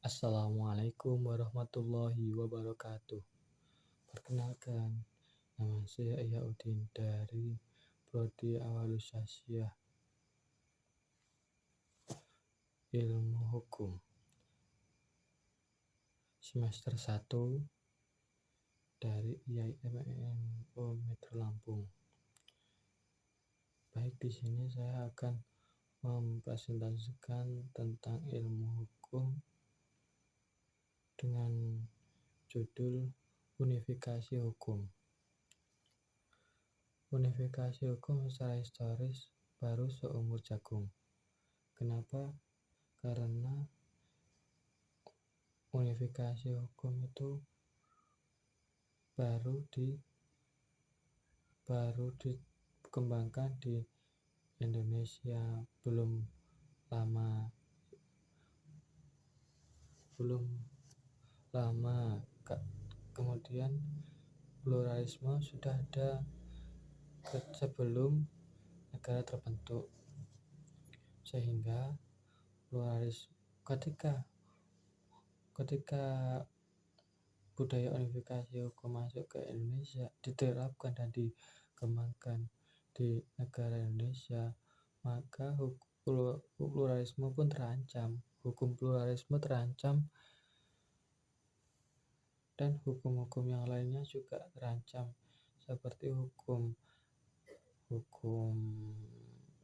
Assalamualaikum warahmatullahi wabarakatuh. Perkenalkan, nama saya Yaudin dari Prodi Awalusyasiah Ilmu Hukum semester 1 dari IAIMNO Metro Lampung. Baik, di sini saya akan mempresentasikan tentang ilmu hukum dengan judul Unifikasi Hukum. Unifikasi hukum secara historis baru seumur jagung. Kenapa? Karena unifikasi hukum itu baru dikembangkan di Indonesia belum lama. Kemudian pluralisme sudah ada sebelum negara terbentuk, sehingga pluralisme ketika budaya unifikasi hukum masuk ke Indonesia, diterapkan dan dikembangkan di negara Indonesia, maka pluralisme pun terancam, hukum pluralisme terancam, dan hukum-hukum yang lainnya juga terancam, seperti hukum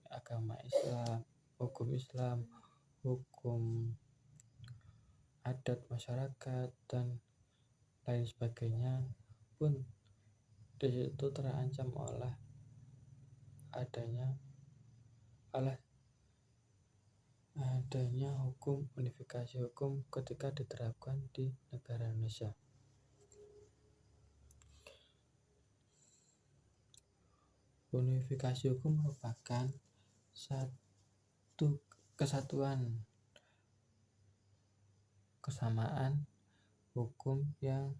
agama Islam, hukum adat masyarakat, dan lain sebagainya pun di situ terancam oleh adanya hukum unifikasi hukum ketika diterapkan di negara Indonesia. Unifikasi hukum merupakan satu kesatuan kesamaan hukum yang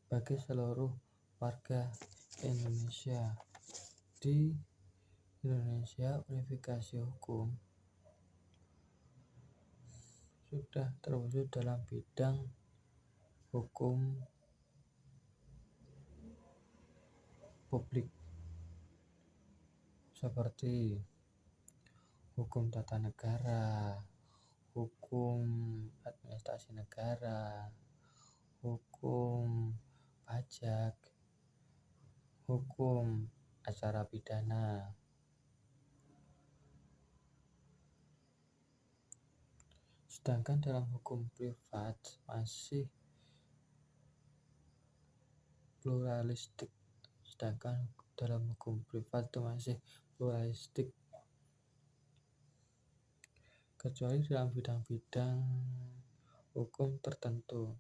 bagi seluruh warga Indonesia. Di Indonesia, unifikasi hukum sudah terwujud dalam bidang hukum publik seperti hukum tata negara, hukum administrasi negara, hukum pajak, hukum acara pidana. Sedangkan dalam hukum privat masih pluralistik. Kecuali dalam bidang-bidang hukum tertentu,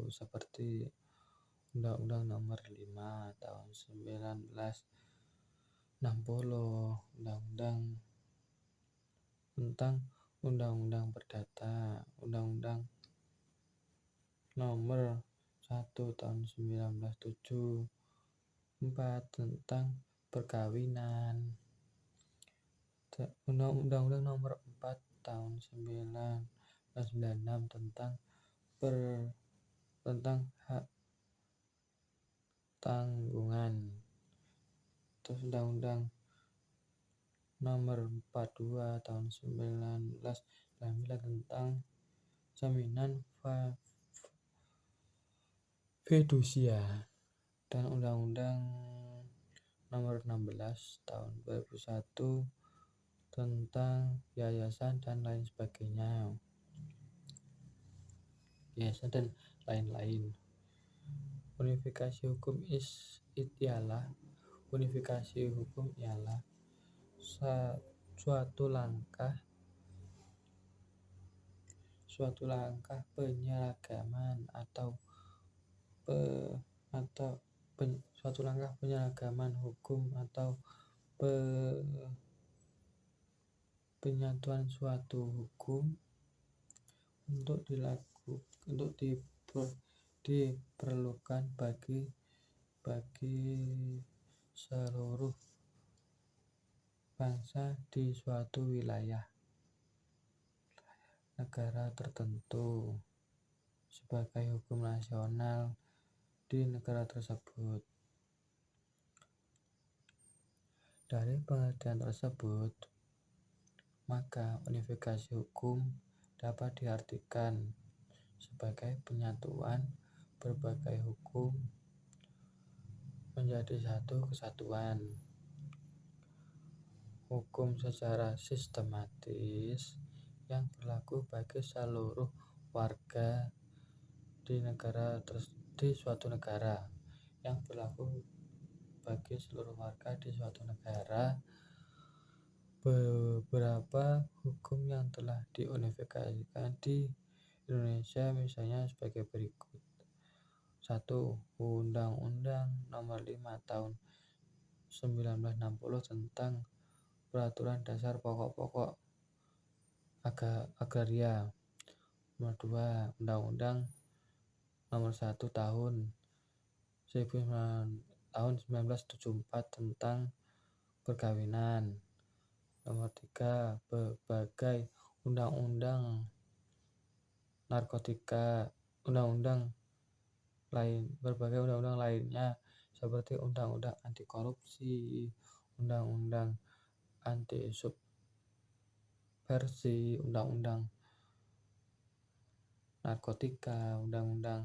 seperti Undang-Undang Nomor 5 Tahun 1960, Undang-Undang Perdata, Undang-Undang Nomor 1 Tahun 1974 tentang perkawinan, Undang-Undang Nomor 4 Tahun 1996 tentang hak tanggungan, terus Undang-Undang Nomor 42 Tahun 1999 tentang jaminan fidusia, dan Undang-Undang Nomor 16 Tahun 2001 tentang yayasan dan lain-lain. Unifikasi hukum ialah suatu langkah penyeragaman hukum atau penyatuan suatu hukum untuk diperlukan bagi seluruh bangsa di suatu wilayah. negara tertentu sebagai hukum nasional di negara tersebut. Dari pengertian tersebut, maka unifikasi hukum dapat diartikan sebagai penyatuan berbagai hukum menjadi satu kesatuan. Hukum secara sistematis yang berlaku bagi seluruh warga di suatu negara. Yang berlaku bagi seluruh warga di suatu negara. Beberapa hukum yang telah diunifikasikan di Indonesia misalnya sebagai berikut. 1. Undang-Undang Nomor 5 Tahun 1960 tentang Peraturan Dasar Pokok-pokok Agraria. Nomor 2. Undang-Undang Nomor 1 Tahun 1974 tentang Perkawinan. Nomor 3. Berbagai undang-undang narkotika, berbagai undang-undang lainnya seperti undang-undang anti korupsi, undang-undang anti subversi, undang-undang narkotika, undang-undang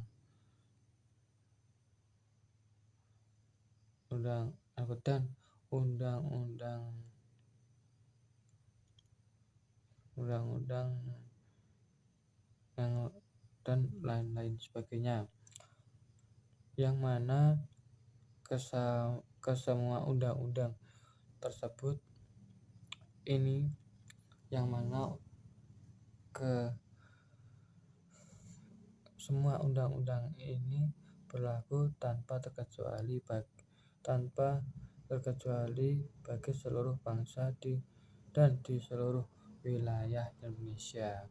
dan lain-lain sebagainya, yang mana kesemua undang-undang tersebut ini semua undang-undang ini berlaku tanpa terkecuali bagi seluruh bangsa dan di seluruh wilayah Indonesia.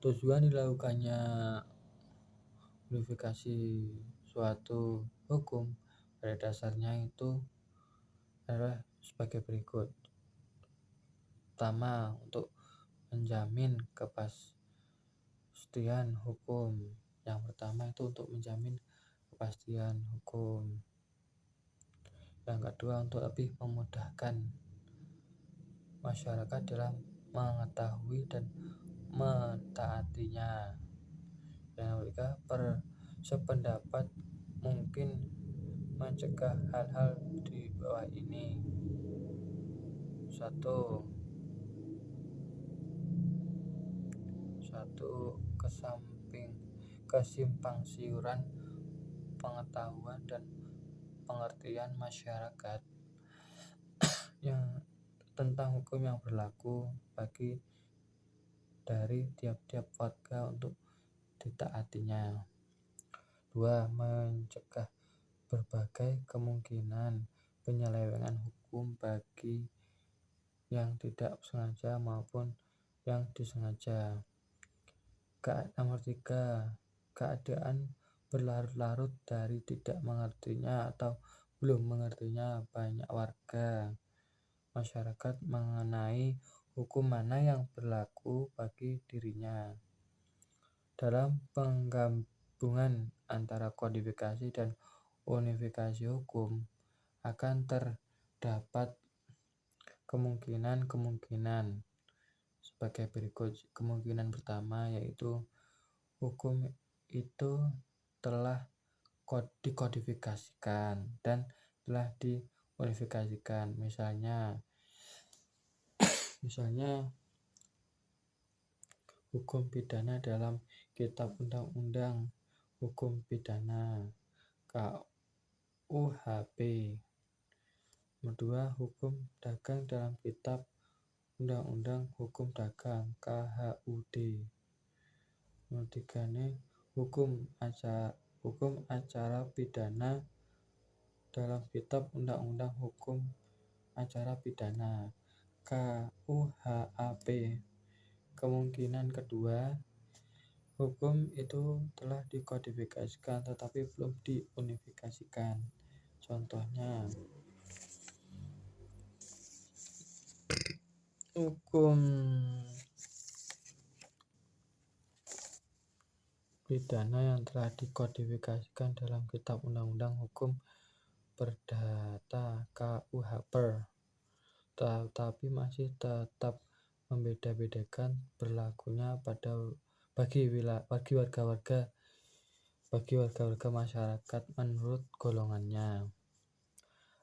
Tujuan dilakukannya unifikasi suatu hukum pada dasarnya itu adalah sebagai berikut. Pertama, untuk menjamin kepastian hukum. Yang pertama itu untuk menjamin kepastian hukum. Yang kedua, untuk lebih memudahkan masyarakat dalam mengetahui dan mentaatinya. Yang ketiga, sependapat mungkin mencegah hal-hal di bawah ini. 1. Kesimpangsiuran pengetahuan dan pengertian masyarakat yang tentang hukum yang berlaku bagi dari tiap-tiap warga untuk ditaatinya. 2. Mencegah berbagai kemungkinan penyelewengan hukum bagi yang tidak sengaja maupun yang disengaja. Nomor 3. Keadaan berlarut-larut dari tidak mengertinya atau belum mengertinya banyak warga masyarakat mengenai hukum mana yang berlaku bagi dirinya. Dalam penggabungan antara kodifikasi dan unifikasi hukum akan terdapat kemungkinan sebagai berikut. Kemungkinan pertama yaitu hukum itu telah dikodifikasikan dan telah diunifikasikan. Misalnya hukum pidana dalam Kitab Undang-Undang Hukum Pidana KUHP. Nomor 2. Hukum dagang dalam Kitab Undang-Undang Hukum Dagang KHUD. Nomor 3. Hukum acara pidana dalam Kitab Undang-Undang Hukum Acara Pidana KUHAP. Kemungkinan kedua, hukum itu telah dikodifikasikan tetapi belum diunifikasikan. Contohnya, hukum pidana yang telah dikodifikasikan dalam Kitab Undang-Undang Hukum Perdata KUHP, tetapi masih tetap membeda-bedakan berlakunya bagi warga-warga masyarakat menurut golongannya.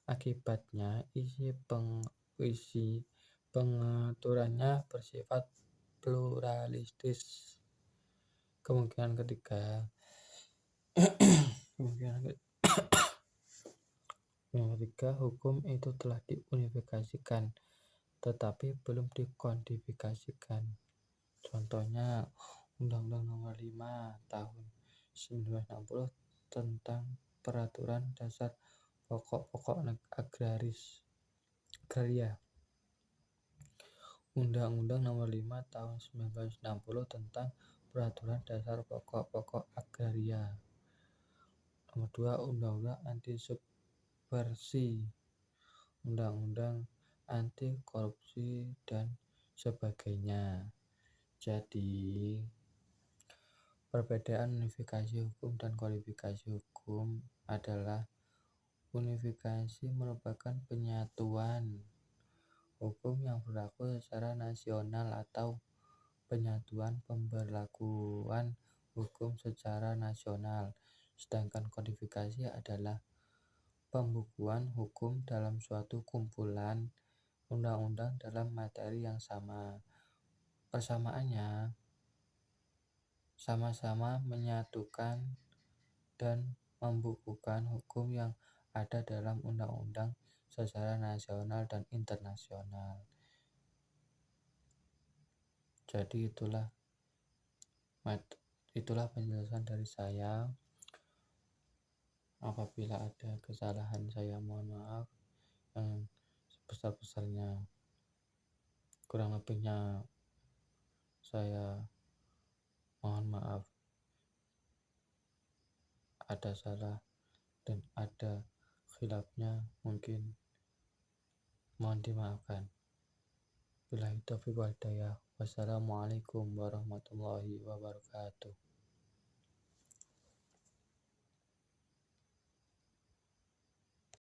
Akibatnya, isi pengaturannya bersifat pluralistis. Kemungkinan ketiga, hukum itu telah diunifikasikan tetapi belum dikodifikasikan. Contohnya, Undang-Undang Nomor 5 Tahun 1960 tentang Peraturan Dasar Pokok-pokok Agraria, Undang-Undang Nomor 5 Tahun 1960 tentang Peraturan Dasar Pokok-pokok Agraria. Nomor 2, Undang-Undang Anti Subversi, Undang-Undang Anti Korupsi dan sebagainya. Jadi, perbedaan unifikasi hukum dan kodifikasi hukum adalah unifikasi merupakan penyatuan hukum yang berlaku secara nasional atau penyatuan pemberlakuan hukum secara nasional, sedangkan kodifikasi adalah pembukuan hukum dalam suatu kumpulan undang-undang dalam materi yang sama. Persamaannya sama-sama menyatukan dan membukukan hukum yang ada dalam undang-undang secara nasional dan internasional. Jadi itulah penjelasan dari saya. Apabila ada kesalahan, saya mohon maaf yang sebesar-besarnya. Kurang lebihnya saya mohon maaf. Ada salah dan ada khilafnya, mungkin mohon dimaafkan. Billahi taufiq wal hidayah. Wassalamualaikum warahmatullahi wabarakatuh.